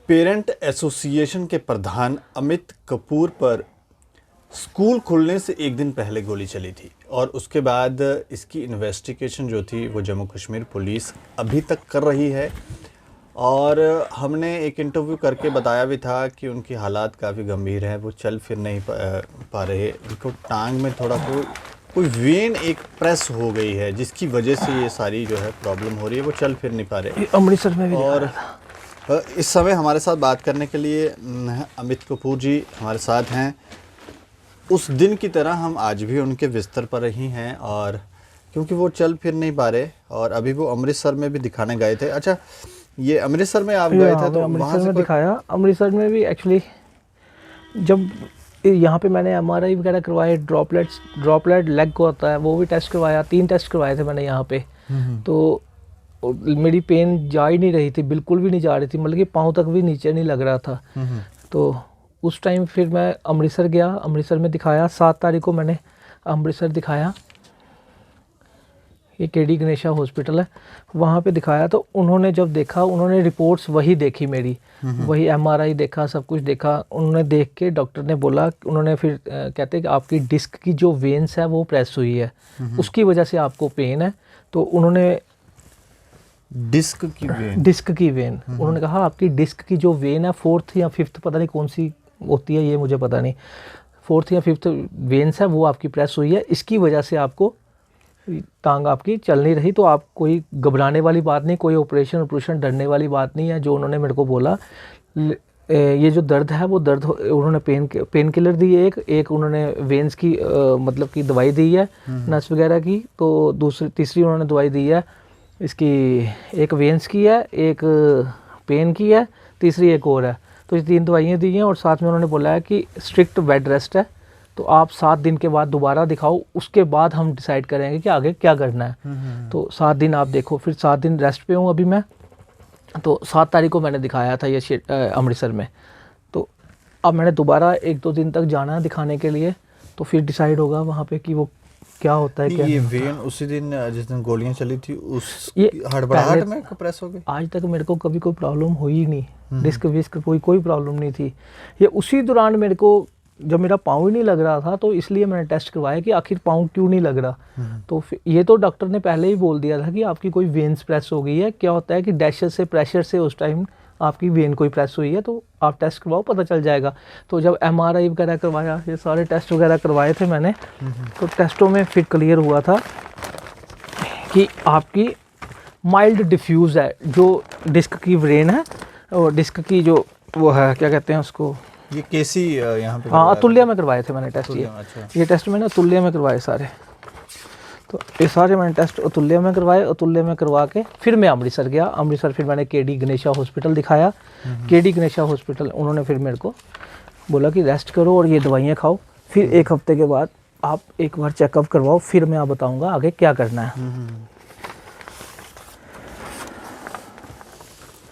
Parent association के प्रधान अमित कपूर पर school खुलने से एक दिन पहले गोली चली थी और उसके बाद इसकी इन्वेस्टिगेशन जो थी वो जम्मू कश्मीर पुलिस अभी तक कर रही है। और हमने एक इंटरव्यू करके बताया भी था कि उनकी हालात काफ़ी गंभीर है, वो चल फिर नहीं पा रहे। उनको टांग में थोड़ा कोई वेन एक प्रेस हो गई है जिसकी वजह से ये सारी जो है प्रॉब्लम हो रही है, वो चल फिर नहीं पा रहे। अमृतसर में भी और इस समय हमारे साथ बात करने के लिए अमित कपूर जी हमारे साथ हैं। उस दिन की तरह हम आज भी उनके बिस्तर पर ही हैं, और क्योंकि वो चल फिर नहीं पा रहे और अभी वो अमृतसर में भी दिखाने गए थे। अच्छा, ये अमृतसर में आप गए थे तो अमृतसर में दिखाया। अमृतसर में भी एक्चुअली जब यहाँ पे मैंने एमआरआई वगैरह करवाए, ड्रॉपलेट लेग को होता है वो भी टेस्ट करवाया, 3 टेस्ट करवाए थे मैंने यहाँ पे। तो मेरी पेन जा ही नहीं रही थी, बिल्कुल भी नहीं जा रही थी, मतलब कि पाँव तक भी नीचे नहीं लग रहा था। तो उस टाइम फिर मैं अमृतसर गया, अमृतसर में दिखाया। 7 तारीख को मैंने अमृतसर दिखाया, ये केडी गणेशा हॉस्पिटल है, वहाँ पे दिखाया। तो उन्होंने जब देखा, उन्होंने रिपोर्ट्स वही देखी मेरी, वही एमआरआई देखा, सब कुछ देखा। उन्होंने देख के डॉक्टर ने बोला, उन्होंने फिर कहते कि आपकी डिस्क की जो वेन्स है वो प्रेस हुई है, उसकी वजह से आपको पेन है। तो उन्होंने डिस्क की वेन उन्होंने कहा आपकी डिस्क की जो वेन है 4th या 5th, पता नहीं कौन सी होती है ये मुझे पता नहीं, 4th या 5th वेन्स है वो आपकी प्रेस हुई है, इसकी वजह से आपको टांग आपकी चल नहीं रही। तो आप कोई घबराने वाली बात नहीं, कोई ऑपरेशन डरने वाली बात नहीं है। जो उन्होंने मेरे को बोला, ये जो दर्द है वो दर्द, उन्होंने पेन किलर दी है, एक उन्होंने वेन्स की मतलब की दवाई दी है नस वगैरह की। तो तीसरी उन्होंने दवाई दी है इसकी, एक वेन्स की है, एक पेन की है, तीसरी एक और है। तो ये 3 दवाइयाँ दी हैं और साथ में उन्होंने बोला है कि स्ट्रिक्ट बेड रेस्ट है, तो आप 7 दिन के बाद दोबारा दिखाओ, उसके बाद हम डिसाइड करेंगे कि आगे क्या करना है। तो 7 दिन आप देखो, फिर 7 दिन रेस्ट पे हूँ अभी मैं। तो 7 तारीख को मैंने दिखाया था ये अमृतसर में। तो अब मैंने दोबारा 1-2 दिन तक जाना है दिखाने के लिए, तो फिर डिसाइड होगा वहाँ पे कि वो क्या होता है। क्या ये वेन उसी दिन जिस दिन गोलियां चली थी उस हड़बड़ाहट में प्रेस हो गई? आज तक मेरे को कभी कोई प्रॉब्लम हुई ही नहीं, डिस्क विस्क कोई प्रॉब्लम नहीं थी। ये उसी दौरान मेरे को, जब मेरा पाँव ही नहीं लग रहा था, तो इसलिए मैंने टेस्ट करवाया कि आखिर पाँव क्यों नहीं लग रहा। तो ये तो डॉक्टर ने पहले ही बोल दिया था कि आपकी कोई वेन्स प्रेस हो गई है। क्या होता है कि डैशर से, प्रेशर से उस टाइम आपकी वेन कोई प्रेस हुई है, तो आप टेस्ट करवाओ, पता चल जाएगा। तो जब एमआरआई वगैरह करवाया, ये सारे टेस्ट वगैरह करवाए थे मैंने, तो टेस्टों में फिर क्लियर हुआ था कि आपकी माइल्ड डिफ्यूज़ है जो डिस्क की वेन है, और डिस्क की जो वो है, क्या कहते हैं उसको, ये कैसी यहाँ पे? हाँ, अतुल्य में करवाए थे मैंने टेस्ट। ये टेस्ट मैंने अतुल्य में करवाए सारे। तो ये सारे मैंने टेस्ट अतुल्य में करवाए। अतुल्य में करवा के फिर मैं अमृतसर गया। अमृतसर फिर मैंने केडी गणेशा हॉस्पिटल दिखाया। केडी गणेशा हॉस्पिटल उन्होंने फिर मेरे को बोला कि रेस्ट करो और ये दवाइयाँ खाओ, फिर 1 हफ्ते के बाद आप एक बार चेकअप करवाओ, फिर मैं बताऊँगा आगे क्या करना है।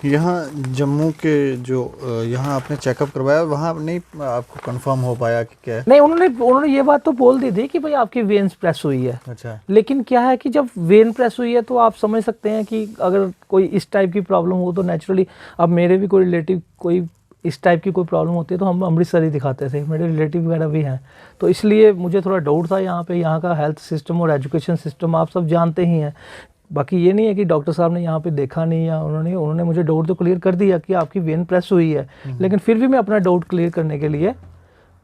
यहाँ जम्मू के जो यहाँ आपने चेकअप करवाया, वहाँ नहीं आपको कंफर्म हो पाया कि क्या है? नहीं, उन्होंने ये बात तो बोल दी थी कि भाई आपकी वेन्स प्रेस हुई है। अच्छा। लेकिन क्या है कि जब वेन प्रेस हुई है तो आप समझ सकते हैं कि अगर कोई इस टाइप की प्रॉब्लम हो तो नेचुरली, अब मेरे भी कोई रिलेटिव कोई इस टाइप की कोई प्रॉब्लम होती है तो हम अमृतसर ही दिखाते थे, मेरे रिलेटिव वगैरह भी हैं। तो इसलिए मुझे थोड़ा डाउट था यहाँ पे, यहाँ का हेल्थ सिस्टम और एजुकेशन सिस्टम आप सब जानते ही हैं। बाकी ये नहीं है कि डॉक्टर साहब ने यहाँ पे देखा नहीं, या उन्होंने मुझे डाउट तो क्लियर कर दिया कि आपकी वेन प्रेस हुई है। लेकिन फिर भी मैं अपना डाउट क्लियर करने के लिए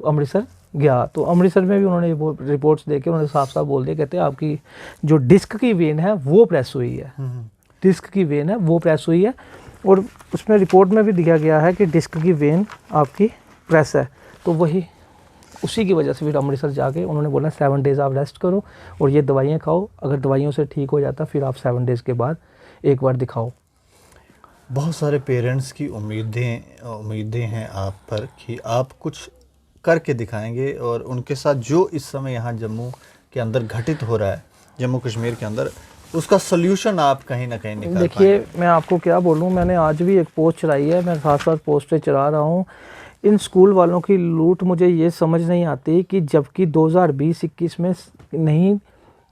अमृतसर गया। तो अमृतसर में भी उन्होंने रिपोर्ट्स देके उन्होंने साफ साफ बोल दिया, कहते हैं आपकी जो डिस्क की वेन है वो प्रेस हुई है, डिस्क की वेन है वो प्रेस हुई है। और उसमें रिपोर्ट में भी दिया गया है कि डिस्क की वेन आपकी प्रेस है। तो वही उसी की वजह से फिर अमृतसर जाके उन्होंने बोला 7 डेज़ आप रेस्ट करो और ये दवाइयाँ खाओ, अगर दवाइयों से ठीक हो जाता फिर आप 7 डेज़ के बाद एक बार दिखाओ। बहुत सारे पेरेंट्स की उम्मीदें हैं आप पर कि आप कुछ करके दिखाएंगे, और उनके साथ जो इस समय यहाँ जम्मू के अंदर घटित हो रहा है, जम्मू कश्मीर के अंदर, उसका सोल्यूशन आप कहीं ना कहीं निकाल पाएंगे। देखिए, मैं आपको क्या बोलूँ, मैंने आज भी एक पोस्ट चलाई है, मैं साथ साथ पोस्टें चला रहा हूँ। इन स्कूल वालों की लूट मुझे ये समझ नहीं आती कि जबकि 2020-21 में नहीं,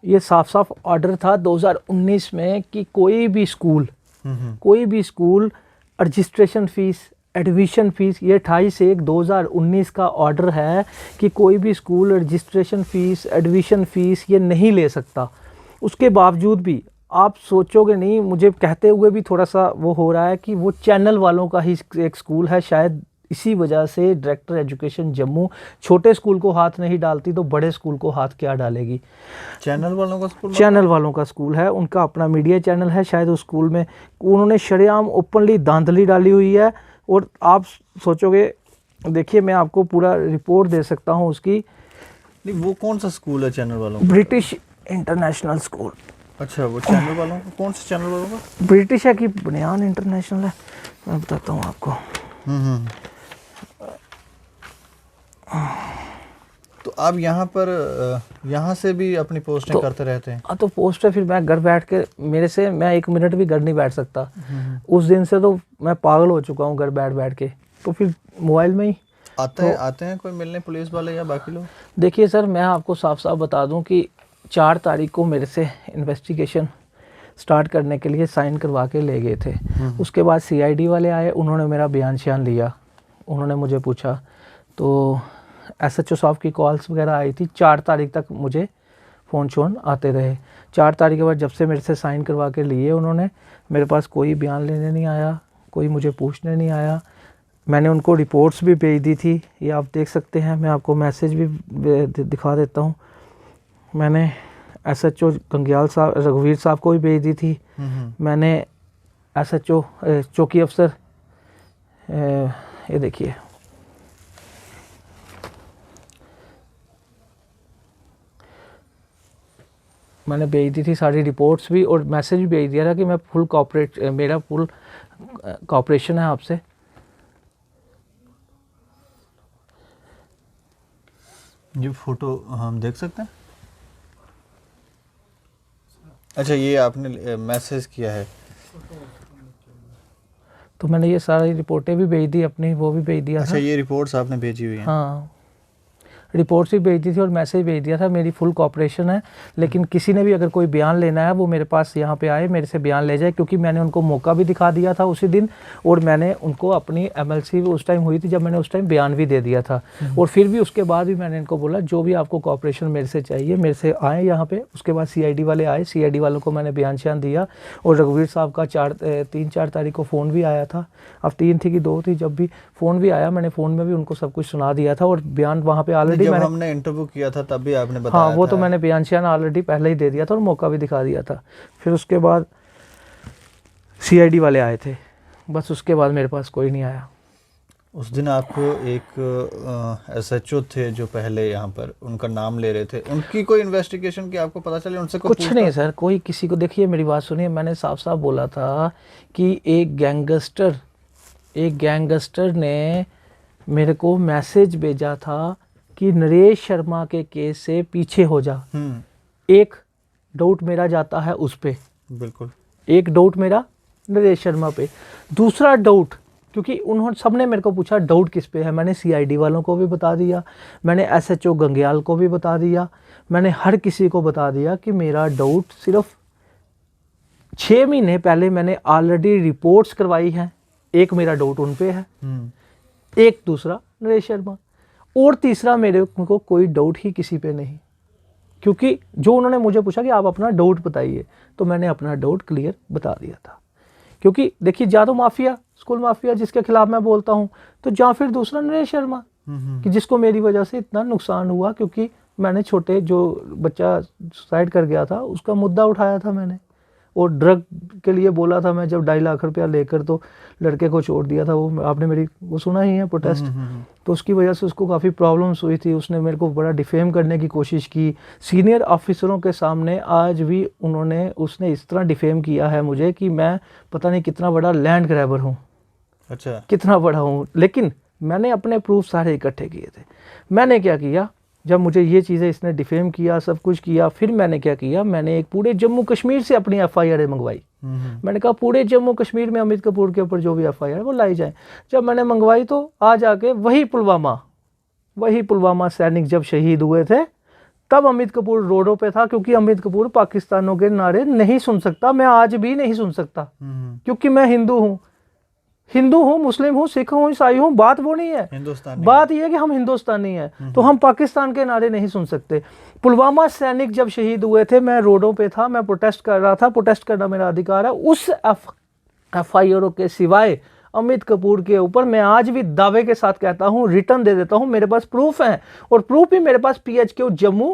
ये साफ साफ ऑर्डर था 2019 में कि कोई भी school registration fees, admission fees, ये 28/1/2019 का ऑर्डर है कि कोई भी school registration fees, admission fees ये नहीं ले सकता। उसके बावजूद भी आप सोचोगे नहीं, मुझे कहते हुए भी थोड़ा सा वो हो रहा है कि वो चैनल वालों का ही एक स्कूल है, शायद इसी वजह से डायरेक्टर एजुकेशन जम्मू छोटे स्कूल को हाथ नहीं डालती तो बड़े स्कूल को हाथ क्या डालेगी। चैनल वालों का स्कूल, चैनल वालों का स्कूल है, उनका अपना मीडिया चैनल है, शायद उस स्कूल में उन्होंने शरेआम ओपनली धांधली डाली हुई है। और आप सोचोगे, देखिए मैं आपको पूरा रिपोर्ट दे सकता हूँ उसकी। नहीं, वो कौन सा स्कूल है चैनल वालों का? British international school. अच्छा, वो चैनल वालों का, कौन से चैनल वालों का? ब्रिटिश है कि बनियान इंटरनेशनल है, मैं बताता हूँ आपको। तो आप यहाँ से भी अपनी पोस्टिंग करते रहते हैं? हाँ, तो पोस्ट है, फिर मैं घर बैठ के, मेरे से मैं 1 मिनट भी घर नहीं बैठ सकता। उस दिन से तो मैं पागल हो चुका हूँ घर बैठ बैठ के, तो फिर मोबाइल में ही आते हैं कोई मिलने पुलिस वाले या बाकी लोग? देखिए सर, मैं आपको साफ साफ बता दूं कि 4 तारीख को मेरे से इन्वेस्टिगेशन स्टार्ट करने के लिए साइन करवा के ले गए थे। उसके बाद सीआईडी वाले आए, उन्होंने मेरा बयान शान लिया, उन्होंने मुझे पूछा, तो एसएचओ साहब की कॉल्स वगैरह आई थी। 4 तारीख तक मुझे फ़ोन शोन आते रहे। 4 तारीख के बाद जब से मेरे से साइन करवा के लिए उन्होंने, मेरे पास कोई बयान लेने नहीं आया, कोई मुझे पूछने नहीं आया। मैंने उनको रिपोर्ट्स भी भेज दी थी, ये आप देख सकते हैं, मैं आपको मैसेज भी दिखा देता हूँ। मैंने एसएचओ गंग्याल साहब, रघुवीर साहब को भी भेज दी थी। मैंने एसएचओ चौकी अफसर, ये देखिए, मैंने भेज दी थी सारी रिपोर्ट्स भी, और मैसेज भी भेज दिया था कि मैं मेरा फुल कॉपरेशन है आपसे। ये फोटो हम देख सकते हैं? अच्छा, ये आपने मैसेज किया है? तो मैंने ये सारी रिपोर्टें भी भेज दी अपनी, वो भी भेज दिया। अच्छा, ये रिपोर्ट्स आपने भेजी हुई हैं? हाँ, रिपोर्ट्स भी भेज दी थी और मैसेज भेज दिया था, मेरी फुल कॉपरेशन है। लेकिन किसी ने भी अगर कोई बयान लेना है वो मेरे पास यहाँ पे आए, मेरे से बयान ले जाए, क्योंकि मैंने उनको मौका भी दिखा दिया था उसी दिन, और मैंने उनको अपनी एमएलसी उस टाइम हुई थी जब मैंने उस टाइम बयान भी दे दिया था। और फिर भी उसके बाद भी मैंने इनको बोला जो भी आपको कॉपरेशन मेरे से चाहिए मेरे से आए यहाँ पे। उसके बाद सीआईडी वाले आए, सीआईडी वालों को मैंने बयान शान दिया, और रघुवीर साहब का 3-4 तारीख को फ़ोन भी आया था। अब 3 थी कि 2 थी, जब भी फ़ोन भी आया मैंने फ़ोन में भी उनको सब कुछ सुना दिया था, और बयान वहाँ पे ऑलरेडी हमने इंटरव्यू किया था तब भी आपने बताया। हाँ, वो तो मैंने बयान शान ऑलरेडी पहले ही दे दिया था और मौका भी दिखा दिया था। फिर उसके बाद सीआईडी वाले आए थे, बस उसके बाद मेरे पास कोई नहीं आया। उस दिन आपको एक एसएचओ थे जो पहले यहाँ पर, उनका नाम ले रहे थे, उनकी कोई इन्वेस्टिगेशन की आपको पता चले? उनसे कुछ नहीं सर, कोई किसी को, देखिए मेरी बात सुनिए, मैंने साफ साफ बोला था कि एक गैंगस्टर ने मेरे को मैसेज भेजा था कि नरेश शर्मा के केस से पीछे हो जा। एक डाउट मेरा जाता है उस पे, बिल्कुल एक डाउट मेरा नरेश शर्मा पे। दूसरा डाउट, क्योंकि उन्होंने सबने मेरे को पूछा डाउट किस पे है, मैंने सीआईडी वालों को भी बता दिया, मैंने एसएचओ गंग्याल को भी बता दिया, मैंने हर किसी को बता दिया कि मेरा डाउट सिर्फ 6 महीने पहले मैंने ऑलरेडी रिपोर्ट्स करवाई हैं। एक मेरा डाउट उन पे है, एक दूसरा नरेश शर्मा, और तीसरा मेरे को कोई डाउट ही किसी पे नहीं। क्योंकि जो उन्होंने मुझे पूछा कि आप अपना डाउट बताइए, तो मैंने अपना डाउट क्लियर बता दिया था। क्योंकि देखिए, या तो माफिया, स्कूल माफिया जिसके खिलाफ मैं बोलता हूँ, तो या फिर दूसरा नरेश शर्मा कि जिसको मेरी वजह से इतना नुकसान हुआ, क्योंकि मैंने छोटे जो बच्चा सुसाइड कर गया था उसका मुद्दा उठाया था मैंने, और ड्रग के लिए बोला था मैं, जब 2.5 लाख रुपया लेकर तो लड़के को छोड़ दिया था। वो आपने मेरी वो सुना ही है प्रोटेस्ट, तो उसकी वजह से उसको काफ़ी प्रॉब्लम्स हुई थी। उसने मेरे को बड़ा डिफेम करने की कोशिश की सीनियर ऑफिसरों के सामने। आज भी उसने इस तरह डिफेम किया है मुझे कि मैं पता नहीं कितना बड़ा लैंड ग्रैबर हूँ। अच्छा, कितना बड़ा हूँ, लेकिन मैंने अपने प्रूफ सारे इकट्ठे किए थे। मैंने क्या किया, जब मुझे ये चीज़ें इसने डिफेम किया, सब कुछ किया, फिर मैंने क्या किया, मैंने एक पूरे जम्मू कश्मीर से अपनी एफआईआर मंगवाई। मैंने कहा पूरे जम्मू कश्मीर में अमित कपूर के ऊपर जो भी एफआईआर वो लाई जाए। जब मैंने मंगवाई तो आज आके वही पुलवामा सैनिक जब शहीद हुए थे तब अमित कपूर रोडों पे था, क्योंकि अमित कपूर पाकिस्तानों के नारे नहीं सुन सकता। मैं आज भी नहीं सुन सकता, क्योंकि मैं हिंदू हूँ। हिंदू हूँ, मुस्लिम हूँ, सिख हूँ, ईसाई हूँ, बात वो नहीं है। हिंदुस्तानी बात यह है कि हम हिंदुस्तानी हैं, तो हम पाकिस्तान के नारे नहीं सुन सकते। पुलवामा सैनिक जब शहीद हुए थे, मैं रोडों पे था, मैं प्रोटेस्ट कर रहा था, प्रोटेस्ट करना मेरा अधिकार है। उस एफआईआर के सिवाय अमित कपूर के ऊपर मैं आज भी दावे के साथ कहता हूँ, रिटर्न दे देता हूँ, मेरे पास प्रूफ है, और प्रूफ भी मेरे पास PHQ जम्मू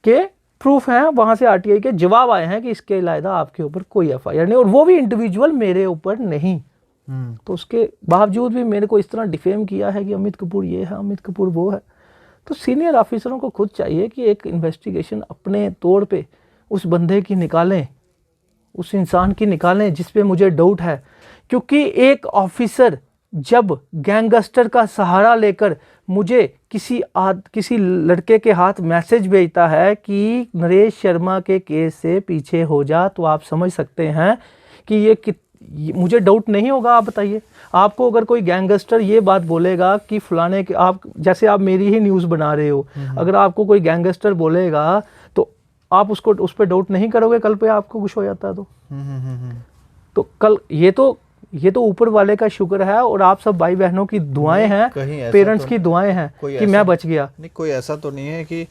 के प्रूफ हैं, वहां से RTI के जवाब आए हैं कि इसके अलावा आपके ऊपर कोई FIR नहीं, और वो भी इंडिविजुअल मेरे ऊपर नहीं। तो उसके बावजूद भी मेरे को इस तरह डिफेम किया है कि अमित कपूर ये है, अमित कपूर वो है। तो सीनियर ऑफिसरों को खुद चाहिए कि एक इन्वेस्टिगेशन अपने तौर पे उस बंदे की निकालें, उस इंसान की निकालें जिस पे मुझे डाउट है। क्योंकि एक ऑफिसर जब गैंगस्टर का सहारा लेकर मुझे किसी लड़के के हाथ मैसेज भेजता है कि नरेश शर्मा के केस से पीछे हो जा, तो आप समझ सकते हैं कि ये मुझे डाउट नहीं होगा। आप बताइए, आपको अगर कोई गैंगस्टर ये बात बोलेगा कि फलाने के, आप जैसे आप मेरी ही न्यूज़ बना रहे हो, अगर आपको कोई गैंगस्टर बोलेगा तो आप उसको उस पर डाउट नहीं करोगे? कल पे आपको कुछ हो जाता तो कल ये तो ऊपर वाले का शुक्र है, और आप सब भाई बहनों की दुआएं हैं, पेरेंट्स की दुआएं हैं कि मैं बच गया। नहीं, कोई ऐसा तो नहीं है कि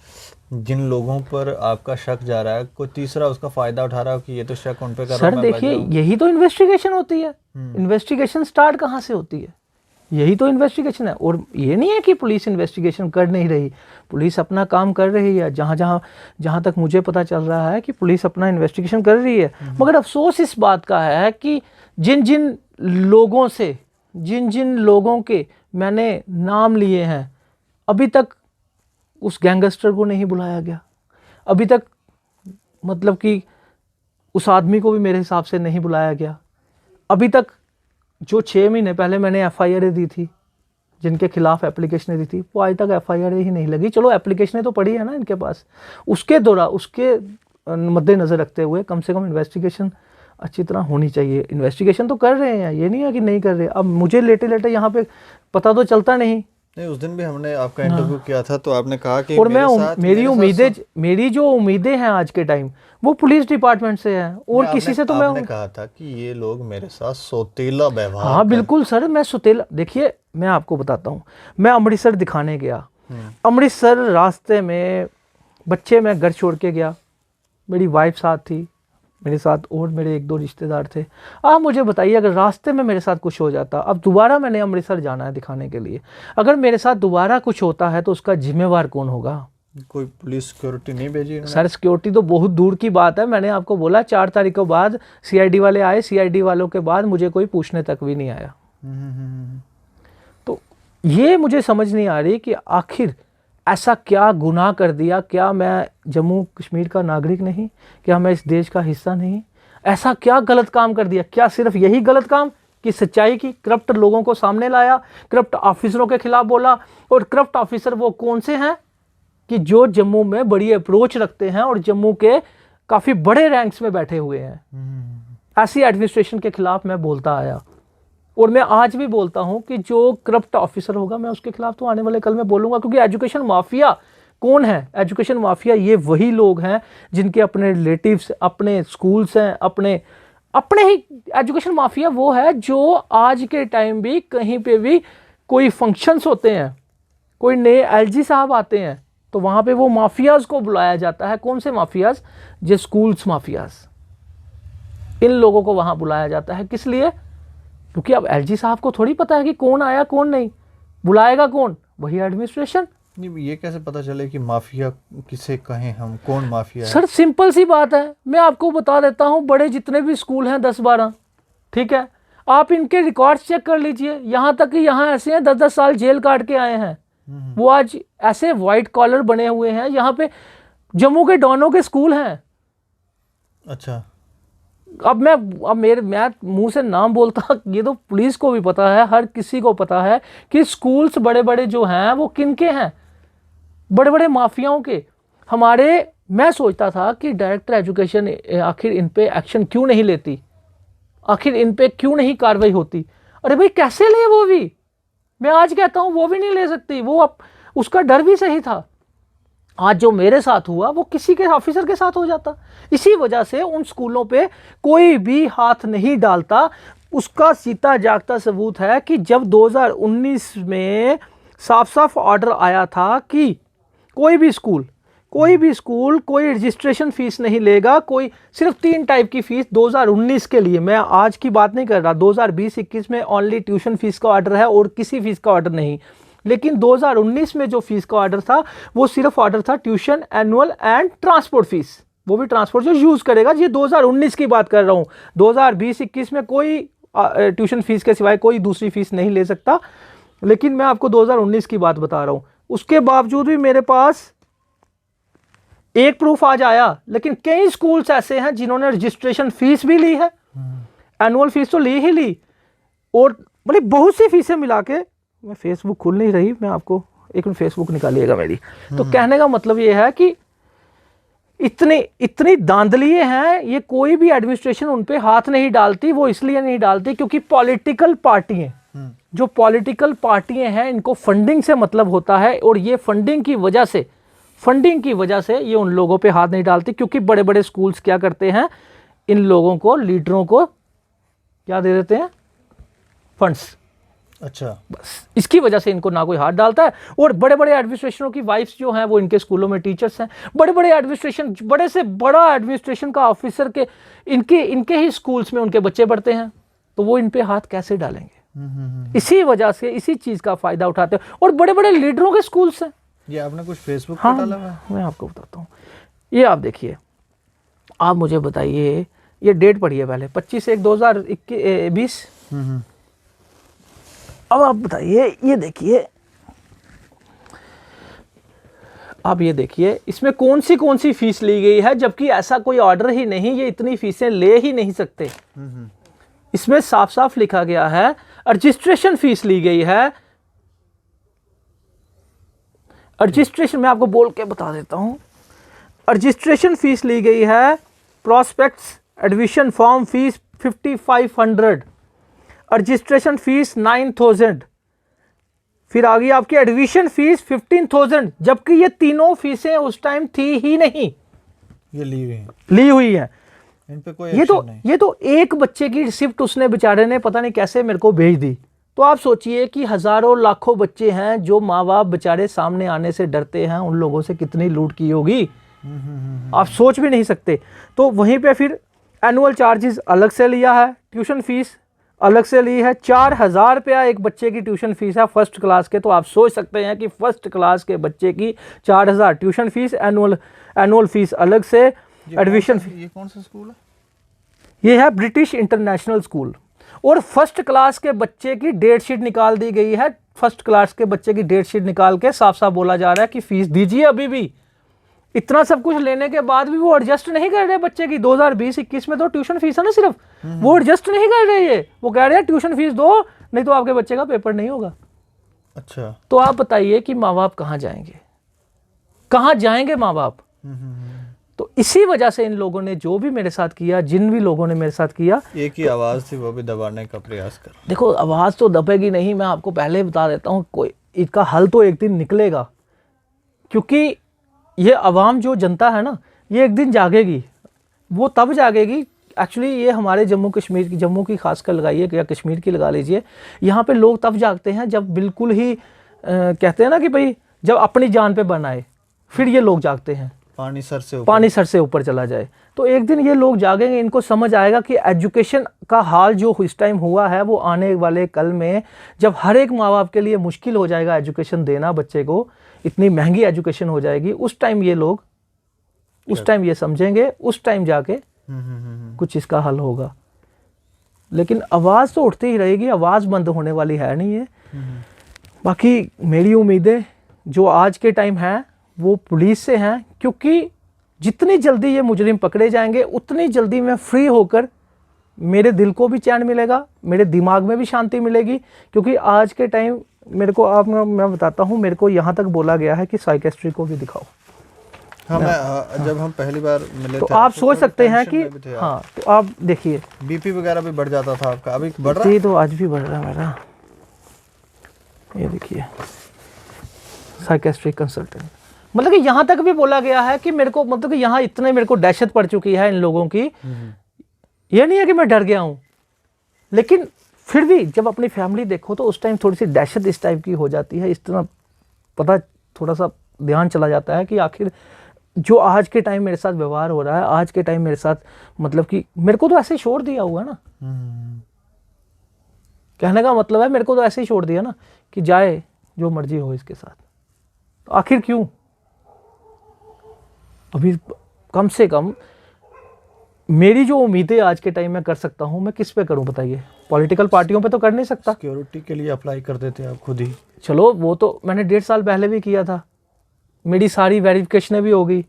जिन लोगों पर आपका शक जा रहा है कोई तीसरा उसका फायदा उठा रहा है कि ये तो शक उन पे कर रहा है। सर देखिए, यही तो इन्वेस्टिगेशन होती है। इन्वेस्टिगेशन स्टार्ट कहाँ से होती है? यही तो इन्वेस्टिगेशन है। और ये नहीं है कि पुलिस इन्वेस्टिगेशन कर नहीं रही, पुलिस अपना काम कर रही है। जहाँ तक मुझे पता चल रहा है कि पुलिस अपना इन्वेस्टिगेशन कर रही है। मगर अफसोस इस बात का है कि जिन जिन लोगों के मैंने नाम लिए हैं, अभी तक उस गैंगस्टर को नहीं बुलाया गया। अभी तक मतलब कि उस आदमी को भी मेरे हिसाब से नहीं बुलाया गया। अभी तक जो 6 महीने पहले मैंने FIR दी थी, जिनके खिलाफ एप्लीकेशनें दी थी, वो आज तक FIR ही नहीं लगी। चलो एप्लीकेशनें तो पड़ी है ना इनके पास, उसके मद्देनज़र रखते हुए कम से कम इन्वेस्टिगेशन अच्छी तरह होनी चाहिए। इन्वेस्टिगेशन तो कर रहे हैं, ये नहीं है कि नहीं कर रहे। अब मुझे लेटे यहाँ पे पता तो चलता नहीं। उस दिन भी हमने आपका इंटरव्यू किया था तो आपने कहा कि और मेरी जो उम्मीदें हैं आज के टाइम, वो पुलिस डिपार्टमेंट से है और किसी से तो आपने कहा था कि ये लोग मेरे साथ सौतेला व्यवहार। हाँ बिल्कुल सर, मैं सौतेला, देखिए मैं आपको बताता हूँ, मैं अमृतसर दिखाने गया। अमृतसर रास्ते में बच्चे मैं घर छोड़ के गया, मेरी वाइफ साथ थी, मेरे साथ और मेरे 1-2 रिश्तेदार थे। आप मुझे बताइए, अगर रास्ते में मेरे साथ कुछ हो जाता, अब दोबारा मैंने अमृतसर जाना है दिखाने के लिए, अगर मेरे साथ दोबारा कुछ होता है तो उसका जिम्मेवार कौन होगा? कोई पुलिस सिक्योरिटी नहीं भेजी सर? सिक्योरिटी तो बहुत दूर की बात है। मैंने आपको बोला 4 तारीख के बाद CID वाले आए, CID वालों के बाद मुझे कोई पूछने तक भी नहीं आया। तो ये मुझे समझ नहीं आ रही कि आखिर ऐसा क्या गुनाह कर दिया? क्या मैं जम्मू कश्मीर का नागरिक नहीं? क्या मैं इस देश का हिस्सा नहीं? ऐसा क्या गलत काम कर दिया? क्या सिर्फ यही गलत काम कि सच्चाई की, करप्ट लोगों को सामने लाया, करप्ट ऑफिसरों के खिलाफ बोला? और करप्ट ऑफिसर वो कौन से हैं कि जो जम्मू में बड़ी अप्रोच रखते हैं और जम्मू के काफ़ी बड़े रैंक्स में बैठे हुए हैं। ऐसी एडमिनिस्ट्रेशन के खिलाफ मैं बोलता आया, और मैं आज भी बोलता हूं कि जो करप्ट ऑफिसर होगा मैं उसके खिलाफ तो आने वाले कल में बोलूंगा। क्योंकि एजुकेशन माफिया कौन है? एजुकेशन माफिया ये वही लोग हैं जिनके अपने रिलेटिव्स, अपने स्कूल्स हैं, अपने ही। एजुकेशन माफिया वो है जो आज के टाइम भी कहीं पे भी कोई फंक्शंस होते हैं, कोई नए LG साहब आते हैं, तो वहां पे वो माफियाज को बुलाया जाता है। कौन से माफियाज? जो स्कूल्स माफियाज, इन लोगों को वहां बुलाया जाता है। किस लिए? क्योंकि अब LG साहब को थोड़ी पता है कि कौन आया कौन नहीं, बुलाएगा कौन? वही एडमिनिस्ट्रेशन। ये कैसे पता चले कि माफिया किसे कहें हम, कौन माफिया है? सर सिंपल सी बात है, मैं आपको बता देता हूं। बड़े जितने भी स्कूल हैं 10-12, ठीक है, आप इनके रिकॉर्ड्स चेक कर लीजिए। यहां तक कि यहां ऐसे हैं 10-10 साल जेल काट के आए हैं, वो आज ऐसे व्हाइट कॉलर बने हुए हैं। यहाँ पे जम्मू के डॉनों के स्कूल हैं। अच्छा, अब मैं मुंह से नाम बोलता, ये तो पुलिस को भी पता है, हर किसी को पता है कि स्कूल्स बड़े बड़े जो हैं वो किनके हैं, बड़े बड़े माफियाओं के। मैं सोचता था कि डायरेक्टर एजुकेशन आखिर इन पे एक्शन क्यों नहीं लेती, आखिर इन पे क्यों नहीं कार्रवाई होती। अरे भाई कैसे ले? वो भी मैं आज कहता हूं वो भी नहीं ले सकती। वो उसका डर भी सही था। आज जो मेरे साथ हुआ वो किसी के ऑफिसर के साथ हो जाता। इसी वजह से उन स्कूलों पे कोई भी हाथ नहीं डालता। उसका सीधा जागता सबूत है कि जब 2019 में साफ साफ ऑर्डर आया था कि कोई भी स्कूल कोई रजिस्ट्रेशन फीस नहीं लेगा, कोई सिर्फ 3 टाइप की फीस 2019 के लिए, मैं आज की बात नहीं कर रहा, 2020-21 में ओनली ट्यूशन फीस का ऑर्डर है और किसी फीस का ऑर्डर नहीं। लेकिन 2019 में जो फीस का ऑर्डर था वो सिर्फ ऑर्डर था tuition, annual and transport fees, वो भी ट्रांसपोर्ट जो यूज़ करेगा। ये 2019 की बात कर रहा हूँ। 2020-21 में कोई ट्यूशन फीस के सिवाय कोई दूसरी फीस नहीं ले सकता, लेकिन मैं आपको 2019 की बात बता रहा हूँ। उसके बावजूद भी मेरे पास एक प्रूफ आज आया, लेकिन कई स्कूल्स ऐसे हैं जिन्होंने रजिस्ट्रेशन फीस भी ली है, एनुअल फीस तो ली ही ली, और मतलब बहुत सी फीसें मिला के, मैं फेसबुक खुल नहीं रही, मैं आपको एक मिनट फेसबुक निकालिएगा मेरी। तो कहने का मतलब ये है कि इतनी धांधलिए हैं, ये कोई भी एडमिनिस्ट्रेशन उन पे हाथ नहीं डालती। वो इसलिए नहीं डालती क्योंकि पॉलिटिकल पार्टियां, जो पॉलिटिकल पार्टियां हैं, इनको फंडिंग से मतलब होता है, और ये फंडिंग की वजह से ये उन लोगों पे हाथ नहीं डालती। क्योंकि बड़े बड़े स्कूल्स क्या करते हैं, इन लोगों को, लीडरों को क्या दे देते हैं, फंड्स। अच्छा, बस इसकी वजह से इनको ना कोई हाथ डालता है। और बड़े बड़े एडमिनिस्ट्रेशनों की वाइफ्स जो हैं वो इनके स्कूलों में टीचर्स हैं। बड़े बड़े एडमिनिस्ट्रेशन, बड़े से बड़ा एडमिनिस्ट्रेशन का ऑफिसर के इनके ही स्कूल्स में उनके बच्चे पढ़ते हैं, तो वो इन पे हाथ कैसे डालेंगे? इसी वजह से, इसी चीज का फायदा उठाते हैं। और बड़े बड़े लीडरों के स्कूल्स हैं। ये आपने कुछ फेसबुक हाँ, पर डाला हुआ है? मैं आपको बताता हूँ। ये आप देखिए, आप मुझे बताइए, ये डेट पढ़िए पहले, 25/1/2020। अब आप बताइए, ये देखिए, आप ये देखिए, इसमें कौन सी फीस ली गई है, जबकि ऐसा कोई ऑर्डर ही नहीं, ये इतनी फीसें ले ही नहीं सकते। इसमें साफ साफ लिखा गया है रजिस्ट्रेशन फीस ली गई है। रजिस्ट्रेशन मैं आपको बोल के बता देता हूं, रजिस्ट्रेशन फीस ली गई है, prospects, admission form fees 5500, registration fees 9000, फिर आ गई आपकी एडमिशन फीस 15000, जबकि ये तीनों फीसें उस टाइम थी ही नहीं, ये ली हुई है। इन पे कोई ये तो एक बच्चे की रिसिप्ट उसने बेचारे ने पता नहीं कैसे मेरे को भेज दी। तो आप सोचिए कि हजारों लाखों बच्चे हैं जो माँ बाप बेचारे सामने आने से डरते हैं, उन लोगों से कितनी लूट की होगी, आप सोच भी नहीं सकते। तो वहीं पे फिर एनुअल चार्जेस अलग से लिया है, ट्यूशन फीस अलग से ली है, 4000 रुपया एक बच्चे की ट्यूशन फीस है फर्स्ट क्लास के। तो आप सोच सकते हैं कि फर्स्ट क्लास के बच्चे की 4000 ट्यूशन फीस, एनुअल फीस अलग से, एडमिशन। ये कौन सा स्कूल है? ये है ब्रिटिश इंटरनेशनल स्कूल। और फर्स्ट क्लास के बच्चे की डेट शीट निकाल दी गई है। फर्स्ट क्लास के बच्चे की डेट शीट निकाल के साफ साफ बोला जा रहा है कि फीस दीजिए। अभी भी इतना सब कुछ लेने के बाद भी वो एडजस्ट नहीं कर रहे बच्चे की। 2020-21 में तो ट्यूशन फीस है ना सिर्फ, वो एडजस्ट नहीं कर रहे। ये वो कह रहे हैं ट्यूशन फीस दो, नहीं तो आपके बच्चे का पेपर नहीं होगा। अच्छा, तो आप बताइए कि माँ बाप कहाँ जाएंगे, कहाँ जाएंगे माँ बाप? तो इसी वजह से इन लोगों ने जो भी मेरे साथ किया, जिन भी लोगों ने मेरे साथ किया, एक ही आवाज़ थी, वो भी दबाने का प्रयास कर। देखो आवाज़ तो दबेगी नहीं, मैं आपको पहले बता देता हूँ, कोई इसका हल तो एक दिन निकलेगा। क्योंकि ये अवाम जो जनता है ना, ये एक दिन जागेगी। वो तब जागेगी, एक्चुअली ये हमारे जम्मू की खासकर लगाइए या कश्मीर की लगा लीजिए, यहाँ पे लोग तब जागते हैं जब बिल्कुल ही कहते हैं ना कि भाई जब अपनी जान पे बन आए, फिर ये लोग जागते हैं। पानी सर से ऊपर चला जाए तो एक दिन ये लोग जागेंगे। इनको समझ आएगा कि एजुकेशन का हाल जो इस टाइम हुआ है, वो आने वाले कल में जब हर एक माँ बाप के लिए मुश्किल हो जाएगा एजुकेशन देना बच्चे को, इतनी महंगी एजुकेशन हो जाएगी, उस टाइम ये लोग, उस टाइम ये समझेंगे, उस टाइम जाके कुछ इसका हल होगा। लेकिन आवाज़ तो उठती ही रहेगी, आवाज़ बंद होने वाली है नहीं है। बाकी मेरी उम्मीदें जो आज के टाइम है वो पुलिस से हैं, क्योंकि जितनी जल्दी ये मुजरिम पकड़े जाएंगे उतनी जल्दी मैं फ्री होकर, मेरे दिल को भी चैन मिलेगा, मेरे दिमाग में भी शांति मिलेगी। क्योंकि आज के टाइम मेरे को मैं बताता हूँ, मेरे को यहाँ तक बोला गया है कि साइकेट्री को भी दिखाओ। हाँ, जब हम पहली बार मिले तो थे आप सोच सकते हैं कि हाँ, तो आप देखिए बीपी वगैरह भी बढ़ जाता था आपका, अभी बढ़ रहा है? तो आज भी बढ़ रहा है मेरा। ये देखिए साइकेट्री कंसल्टेंट, मतलब कि यहाँ तक भी बोला गया है कि मेरे को, मतलब कि यहाँ इतने मेरे को दहशत पड़ चुकी है इन लोगों की। ये नहीं है कि मैं डर गया हूँ, लेकिन फिर भी जब अपनी फैमिली देखो तो उस टाइम थोड़ी सी दहशत इस टाइप की हो जाती है, इस तरह पता थोड़ा सा ध्यान चला जाता है कि आखिर जो आज के टाइम मेरे साथ व्यवहार हो रहा है, आज के टाइम मेरे साथ मतलब कि मेरे को तो ऐसे ही छोड़ दिया हुआ है ना। कहने का मतलब है मेरे को तो ऐसे ही छोड़ दिया ना कि जाए जो मर्जी हो इसके साथ, तो आखिर क्यों? अभी कम से कम मेरी जो उम्मीदें आज के टाइम में कर सकता हूं, मैं किस पे करूं बताइए? पॉलिटिकल पार्टियों पे तो कर नहीं सकता। सिक्योरिटी के लिए अप्लाई कर देते आप खुद ही। चलो वो तो मैंने 1.5 साल पहले भी किया था, मेरी सारी वेरिफिकेशनें भी हो गई,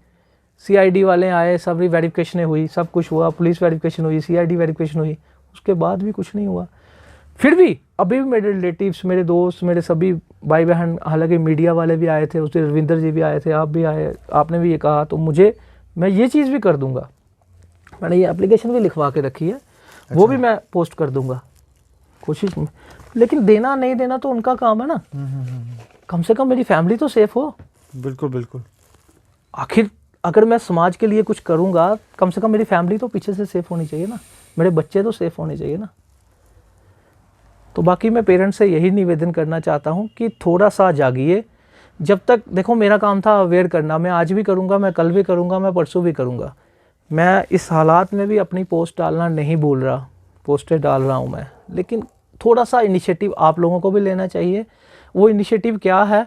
सीआईडी वाले आए, सारी वेरिफिकेशनें हुई, सब कुछ हुआ, पुलिस वेरिफिकेशन हुई, सीआईडी वेरिफिकेशन हुई, उसके बाद भी कुछ नहीं हुआ। फिर भी अभी भी मेरे रिलेटिव्स, मेरे दोस्त, मेरे सभी भाई बहन, हालांकि मीडिया वाले भी आए थे, उस दिन रविंदर जी भी आए थे, आप भी आए, आपने भी ये कहा, तो मैं ये चीज़ भी कर दूंगा। मैंने ये एप्लीकेशन भी लिखवा के रखी है, वो भी मैं पोस्ट कर दूंगा कोशिश में। लेकिन देना नहीं देना तो उनका काम है ना, कम से कम मेरी फैमिली तो सेफ हो। बिल्कुल बिल्कुल। आखिर अगर मैं समाज के लिए कुछ करूंगा, कम से कम मेरी फैमिली तो पीछे से सेफ होनी चाहिए ना, मेरे बच्चे तो सेफ होने चाहिए ना। तो बाकी मैं पेरेंट्स से यही निवेदन करना चाहता हूँ कि थोड़ा सा जागिए। जब तक देखो मेरा काम था अवेयर करना, मैं आज भी करूँगा, मैं कल भी करूँगा, मैं परसों भी करूँगा। मैं इस हालात में भी अपनी पोस्ट डालना नहीं भूल रहा, पोस्टें डाल रहा हूँ मैं, लेकिन थोड़ा सा इनिशिएटिव आप लोगों को भी लेना चाहिए। वो इनिशिएटिव क्या है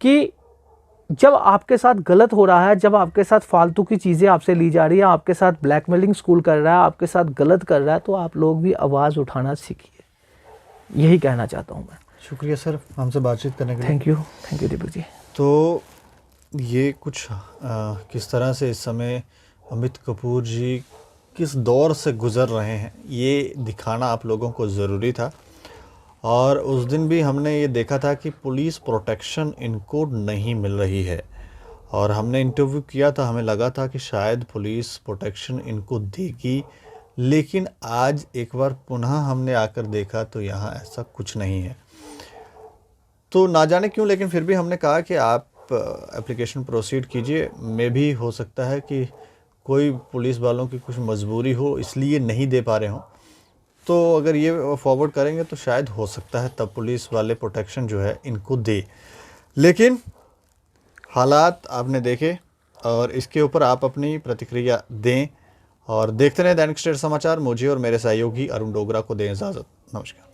कि जब आपके साथ गलत हो रहा है, जब आपके साथ फालतू की चीज़ें आपसे ली जा रही है, आपके साथ ब्लैकमेलिंग स्कूल कर रहा है, आपके साथ गलत कर रहा है, तो आप लोग भी आवाज़ उठाना सीखिए। यही कहना चाहता हूँ मैं। शुक्रिया सर हमसे बातचीत करने के लिए। Thank you Deepak ji. तो ये कुछ किस तरह से इस समय अमित कपूर जी किस दौर से गुज़र रहे हैं, ये दिखाना आप लोगों को ज़रूरी था। और उस दिन भी हमने ये देखा था कि पुलिस प्रोटेक्शन इनको नहीं मिल रही है, और हमने इंटरव्यू किया था, हमें लगा था कि शायद पुलिस प्रोटेक्शन इनको देगी, लेकिन आज एक बार पुनः हमने आकर देखा तो यहाँ ऐसा कुछ नहीं है। तो ना जाने क्यों, लेकिन फिर भी हमने कहा कि आप एप्लीकेशन प्रोसीड कीजिए। मे भी हो सकता है कि कोई पुलिस वालों की कुछ मजबूरी हो इसलिए नहीं दे पा रहे हों, तो अगर ये फॉरवर्ड करेंगे तो शायद हो सकता है तब पुलिस वाले प्रोटेक्शन जो है इनको दे। लेकिन हालात आपने देखे और इसके ऊपर आप अपनी प्रतिक्रिया दें, और देखते रहें दैनिक स्टेट समाचार। मुझे और मेरे सहयोगी अरुण डोगरा को दें इजाज़त। नमस्कार।